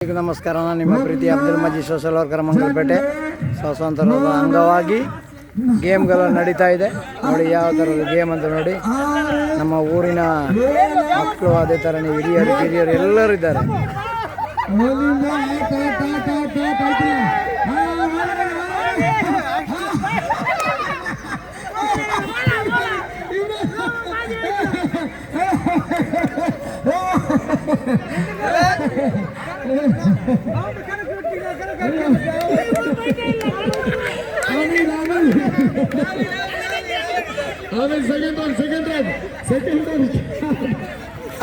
ನಮಸ್ಕಾರ. ನಿಮ್ಮ ಪ್ರೀತಿ ಅಬ್ದುಲ್ ಮಜೀದ್ social worker Mangalapete. ಸ್ವಾತಂತ್ರ್ಯದ ಅಂಗವಾಗಿ ಗೇಮ್ಗಳು ನಡೀತಾ ಇದೆ. ನೋಡಿ ಯಾವ ಥರದ ಗೇಮ್ ಅಂತ ನೋಡಿ. ನಮ್ಮ ಊರಿನ ಮಕ್ಕಳು ಅದೇ ಥರ ಹಿರಿಯರು ಕಿರಿಯರು ಎಲ್ಲರೂ ಇದ್ದಾರೆ.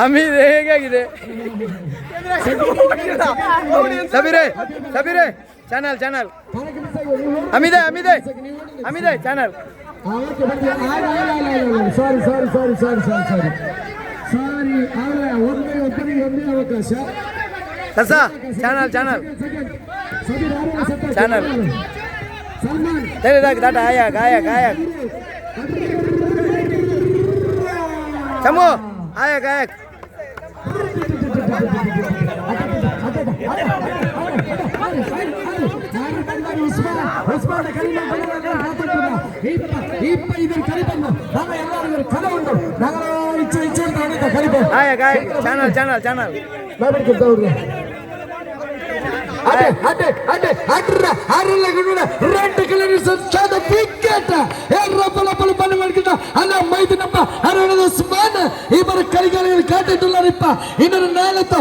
ಅಮೀರ್ ಹೇಗಾಗಿದೆ? ಸಬೀರೆ ಚಾನಲ್ ಅಮಿದೆ ಚಾನಲ್. ಅವಕಾಶ ಚಾನಲ್ ದಾಟ ಗಾಯಕ್ ಚಮು ಗಾಯಕ್ ಚಾನಲ್ ರೆಡ್ ಕಲರ್ ಸಂಚಾದ ವಿಕೆಟ್ ಅಲ್ಲ ಮೈದಿನಪ್ಪ ಹರಣದ ಸ್ಮಾನ್ ಇಬ್ಬರ ಕೈಗಳಲ್ಲಿ ಕಾಟಿಟ್ಟುಳ್ಳರಿಪ್ಪ ಇನ್ನೊಂದು ನಾಲ್ಕು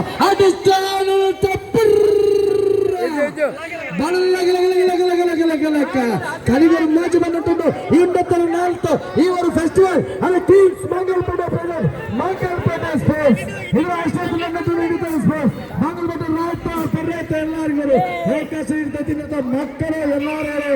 ಕಲಿಗರು ಮ್ಯಾಚ್ ಬಂದಿಟ್ಟು ಇನ್ನೊತ್ತರ ನಾಲ್ಕು ಇವರು ಫೆಸ್ಟಿವಲ್ ಅಲ್ಲಿ ಟೀಮ್ಸ್ ಮಂಗಲ್ಪೇಟೆ ಸ್ಪೋರ್ಟ್ಸ್ ಇದು ಅಷ್ಟೇ ಸ್ಪೋರ್ಟ್ಸ್ ಮಂಗಲ್ಪೇಟೆ ರಾಯ್ತ ಪರ್ಯಟ ಎಲ್ಲರಿಗೂ ಏಕಾಶ ಇರ್ತೈತಿ ಮಕ್ಕಳು ಎಲ್ಲರೂ